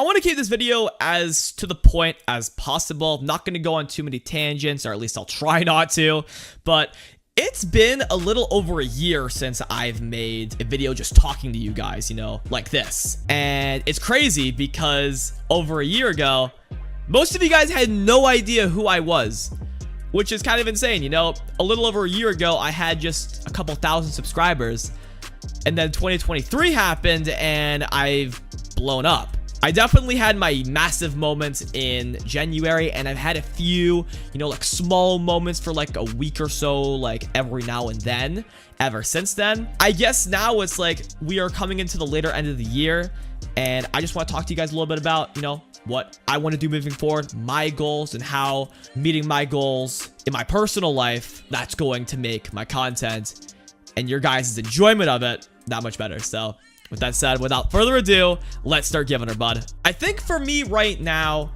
I want to keep this video as to the point as possible. I'm not going to go on too many tangents, or at least I'll try not to, but it's been a little over a year since I've made a video just talking to you guys, you know, like this. And it's crazy because over a year ago, most of you guys had no idea who I was, which is kind of insane. You know, a little over a year ago, I had just a couple thousand subscribers, and then 2023 happened and I've blown up. I definitely had my massive moments in January, and I've had a few, you know, like small moments for like a week or so, like every now and then, ever since then. I guess now it's like we are coming into the later end of the year, and I just want to talk to you guys a little bit about, you know, what I want to do moving forward, my goals, and how meeting my goals in my personal life, that's going to make my content and your guys' enjoyment of it that much better. So with that said, without further ado, let's start giving her, bud. I think for me right now,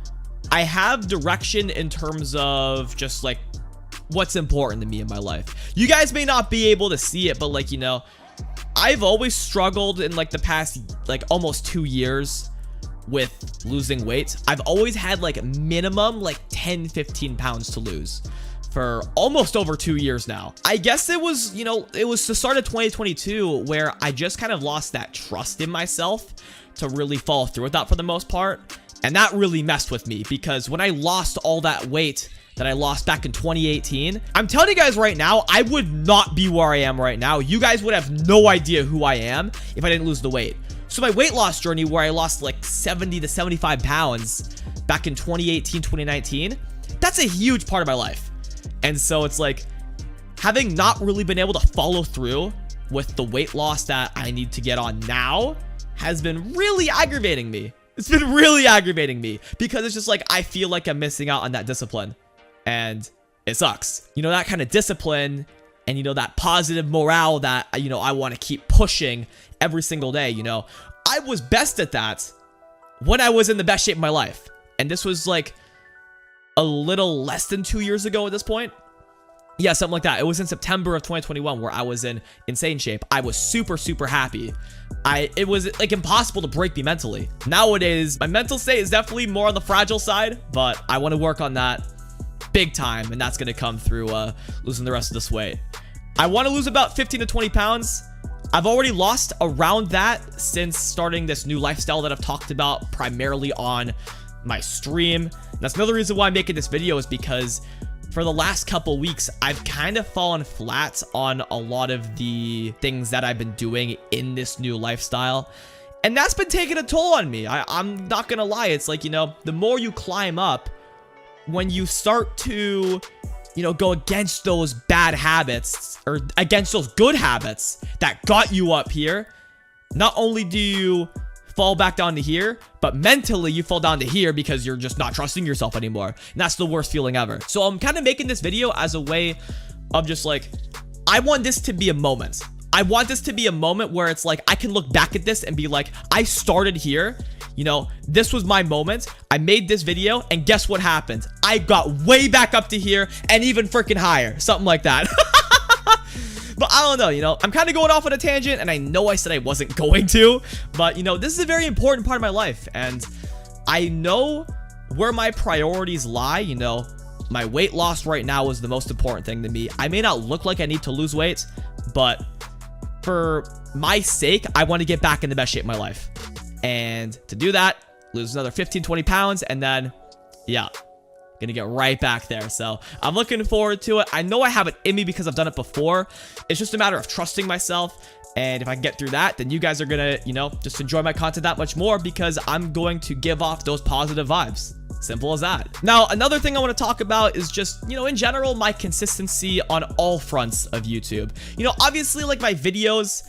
I have direction in terms of just like what's important to me in my life. You guys may not be able to see it, but like, you know, I've always struggled in like the past like almost 2 years with losing weight. I've always had like minimum like 10-15 pounds to lose for almost over 2 years now. I guess it was, you know, it was the start of 2022 where I just kind of lost that trust in myself to really follow through with that for the most part. And that really messed with me because when I lost all that weight that I lost back in 2018, I'm telling you guys right now, I would not be where I am right now. You guys would have no idea who I am if I didn't lose the weight. So my weight loss journey where I lost like 70 to 75 pounds back in 2018, 2019, that's a huge part of my life. And so it's like having not really been able to follow through with the weight loss that I need to get on now has been really aggravating me. It's been really aggravating me because it's just like I feel like I'm missing out on that discipline, and it sucks. You know, that kind of discipline and, you know, that positive morale that, you know, I want to keep pushing every single day. You know, I was best at that when I was in the best shape of my life. And this was like a little less than 2 years ago at this point. Yeah, something like that. It was in September of 2021 where I was in insane shape. I was super, super happy. It was like impossible to break me mentally. Nowadays, my mental state is definitely more on the fragile side, but I want to work on that big time, and that's going to come through losing the rest of this weight. I want to lose about 15 to 20 pounds. I've already lost around that since starting this new lifestyle that I've talked about primarily on my stream. That's another reason why I'm making this video, is because for the last couple weeks, I've kind of fallen flat on a lot of the things that I've been doing in this new lifestyle. And that's been taking a toll on me. I'm not going to lie. It's like, you know, the more you climb up, when you start to, you know, go against those bad habits or against those good habits that got you up here, not only do you fall back down to here, but mentally you fall down to here because you're just not trusting yourself anymore. And that's the worst feeling ever. So I'm kind of making this video as a way of just like, I want this to be a moment. I want this to be a moment where it's like, I can look back at this and be like, I started here. You know, this was my moment. I made this video, and guess what happened? I got way back up to here and even freaking higher. Something like that. But I don't know, you know, I'm kind of going off on a tangent, and I know I said I wasn't going to, but, you know, this is a very important part of my life, and I know where my priorities lie. You know, my weight loss right now is the most important thing to me. I may not look like I need to lose weight, but for my sake, I want to get back in the best shape of my life. And to do that, lose another 15-20 pounds, and then, yeah, gonna get right back there. So I'm looking forward to it. I know I have it in me because I've done it before. It's just a matter of trusting myself. And if I can get through that, then you guys are gonna, you know, just enjoy my content that much more because I'm going to give off those positive vibes. Simple as that. Now, another thing I want to talk about is just, you know, in general, my consistency on all fronts of YouTube. You know, obviously, like, my videos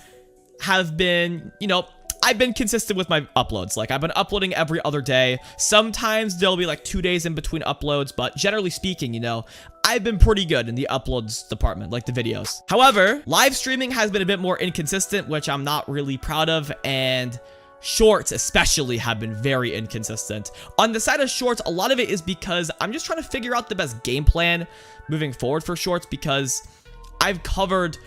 have been, you know, I've been consistent with my uploads. Like, I've been uploading every other day. Sometimes there'll be like 2 days in between uploads, but generally speaking, you know, I've been pretty good in the uploads department, like the videos. However, live streaming has been a bit more inconsistent, which I'm not really proud of, and shorts especially have been very inconsistent. On the side of shorts, a lot of it is because I'm just trying to figure out the best game plan moving forward for shorts, because I've covered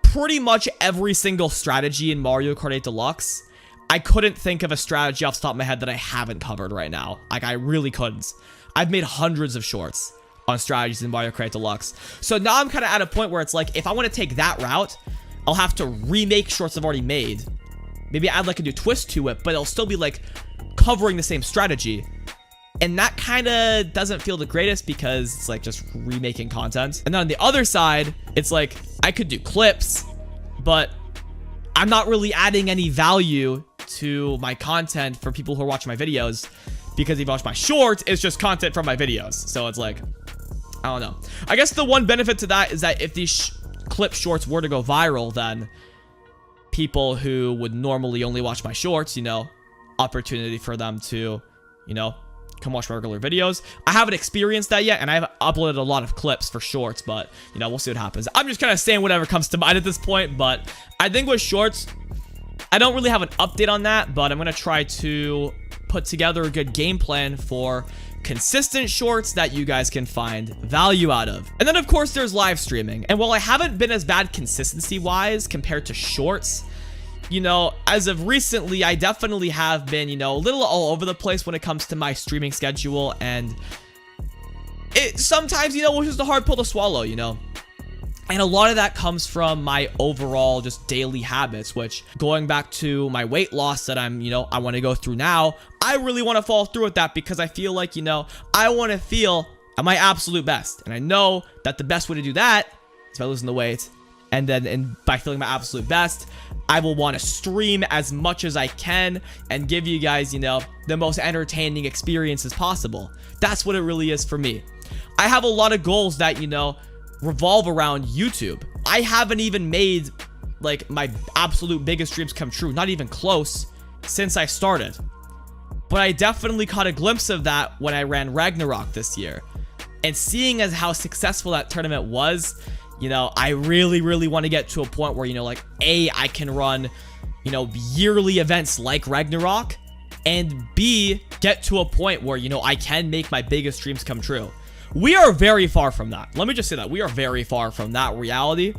pretty much every single strategy in Mario Kart 8 Deluxe. I couldn't think of a strategy off the top of my head that I haven't covered right now. Like, I really couldn't. I've made hundreds of shorts on strategies in Mario Kart Deluxe. So now I'm kind of at a point where it's like, if I want to take that route, I'll have to remake shorts I've already made. Maybe add like a new twist to it, but it'll still be like covering the same strategy. And that kind of doesn't feel the greatest because it's like just remaking content. And then on the other side, it's like I could do clips, but I'm not really adding any value to my content for people who are watching my videos, because if you watch my shorts, it's just content from my videos. So it's like, I don't know. I guess the one benefit to that is that if these clip shorts were to go viral, then people who would normally only watch my shorts, you know, opportunity for them to, you know, come watch my regular videos. I haven't experienced that yet, and I've uploaded a lot of clips for shorts, but, you know, we'll see what happens. I'm just kind of saying whatever comes to mind at this point, but I think with shorts, I don't really have an update on that, but I'm going to try to put together a good game plan for consistent shorts that you guys can find value out of. And then, of course, there's live streaming. And while I haven't been as bad consistency-wise compared to shorts, you know, as of recently, I definitely have been, you know, a little all over the place when it comes to my streaming schedule. And it sometimes, you know, was just a hard pill to swallow, you know. And a lot of that comes from my overall just daily habits, which, going back to my weight loss that I'm, you know, I want to go through now, I really want to follow through with that because I feel like, you know, I want to feel at my absolute best. And I know that the best way to do that is by losing the weight. And then by feeling my absolute best, I will want to stream as much as I can and give you guys, you know, the most entertaining experiences possible. That's what it really is for me. I have a lot of goals that, you know, revolve around YouTube. I haven't even made like my absolute biggest dreams come true, not even close, since I started. But I definitely caught a glimpse of that when I ran Ragnarok this year. And seeing as how successful that tournament was, you know, I really, really want to get to a point where, you know, like, A, I can run, you know, yearly events like Ragnarok, and B, get to a point where, you know, I can make my biggest dreams come true. We are very far from that. Let me just say that. We are very far from that reality,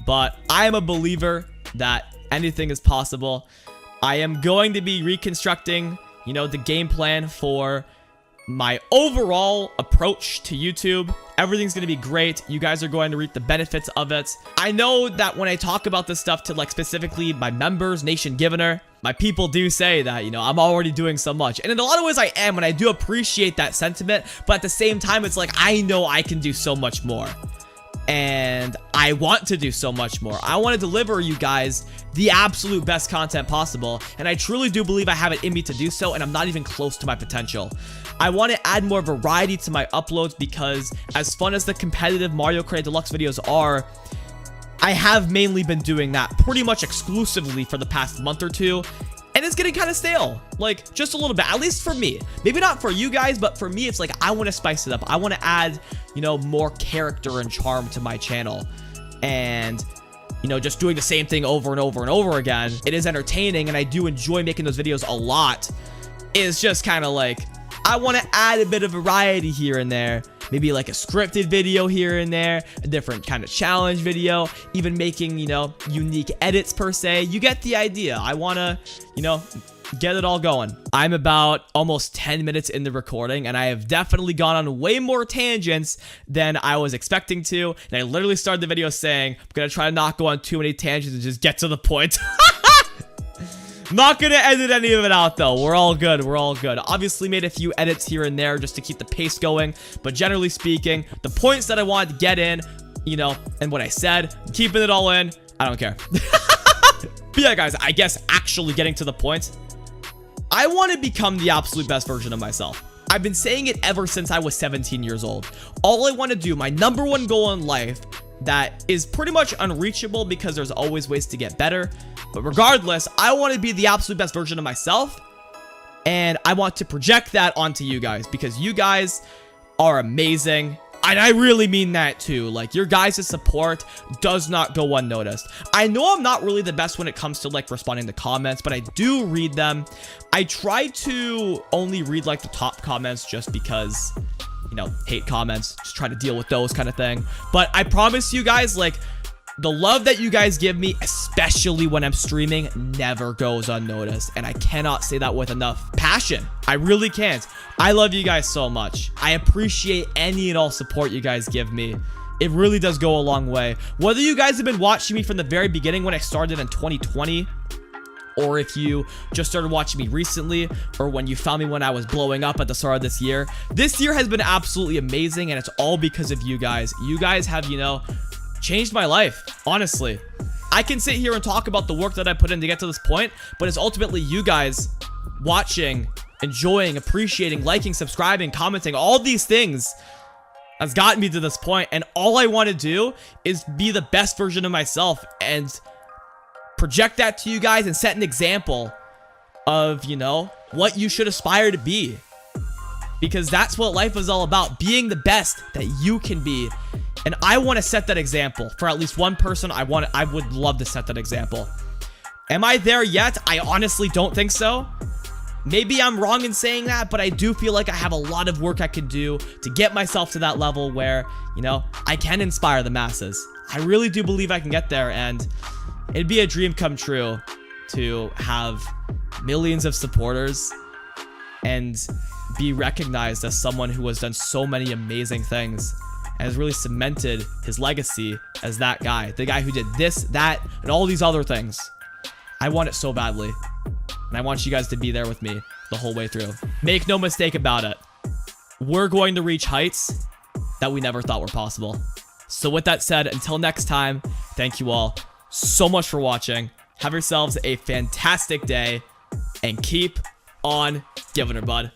but I am a believer that anything is possible. I am going to be reconstructing, you know, the game plan for my overall approach to YouTube. Everything's going to be great. You guys are going to reap the benefits of it. I know that when I talk about this stuff to, like, specifically my members, Nation Givener, my people do say that, you know, I'm already doing so much. And in a lot of ways I am, and I do appreciate that sentiment. But at the same time, it's like, I know I can do so much more. And I want to do so much more. I want to deliver you guys the absolute best content possible. And I truly do believe I have it in me to do so, and I'm not even close to my potential. I want to add more variety to my uploads because as fun as the competitive Mario Kart Deluxe videos are, I have mainly been doing that pretty much exclusively for the past month or two. And it's getting kind of stale, like just a little bit, at least for me. Maybe not for you guys, but for me, it's like I want to spice it up. I want to add, you know, more character and charm to my channel. And, you know, just doing the same thing over and over and over again, it is entertaining, and I do enjoy making those videos a lot. It's just kind of like, I want to add a bit of variety here and there. Maybe like a scripted video here and there, a different kind of challenge video, even making, you know, unique edits per se. You get the idea. I want to, you know, get it all going. I'm about almost 10 minutes in the recording, and I have definitely gone on way more tangents than I was expecting to. And I literally started the video saying, I'm going to try to not go on too many tangents and just get to the point. Not gonna edit any of it out though. We're all good. We're all good. Obviously made a few edits here and there just to keep the pace going, but generally speaking, the points that I wanted to get in, you know, and what I said, keeping it all in, I don't care. But yeah, guys, I guess actually getting to the point, I want to become the absolute best version of myself. I've been saying it ever since I was 17 years old. All I want to do, my number one goal in life, that is pretty much unreachable because there's always ways to get better. But regardless, I want to be the absolute best version of myself. And I want to project that onto you guys because you guys are amazing. And I really mean that too. Like, your guys' support does not go unnoticed. I know I'm not really the best when it comes to like responding to comments, but I do read them. I try to only read like the top comments just because, you know, hate comments, just try to deal with those kind of thing. But I promise you guys, like, the love that you guys give me, especially when I'm streaming, never goes unnoticed. And I cannot say that with enough passion. I really can't. I love you guys so much. I appreciate any and all support you guys give me. It really does go a long way. Whether you guys have been watching me from the very beginning when I started in 2020, or if you just started watching me recently, or when you found me when I was blowing up at the start of this year has been absolutely amazing, and it's all because of you guys. You guys have, you know, changed my life, honestly. I can sit here and talk about the work that I put in to get to this point, but it's ultimately you guys watching, enjoying, appreciating, liking, subscribing, commenting, all these things has gotten me to this point, and all I want to do is be the best version of myself and project that to you guys and set an example of, you know, what you should aspire to be, because that's what life is all about, being the best that you can be. And I want to set that example for at least one person. I would love to set that example. Am I there yet? I honestly don't think so. Maybe I'm wrong in saying that, but I do feel like I have a lot of work I can do to get myself to that level where, you know, I can inspire the masses. I really do believe I can get there, and it'd be a dream come true to have millions of supporters and be recognized as someone who has done so many amazing things and has really cemented his legacy as that guy, the guy who did this, that, and all these other things. I want it so badly, and I want you guys to be there with me the whole way through. Make no mistake about it, we're going to reach heights that we never thought were possible. So with that said, until next time, thank you all so much for watching. Have yourselves a fantastic day, and keep on giving her, bud.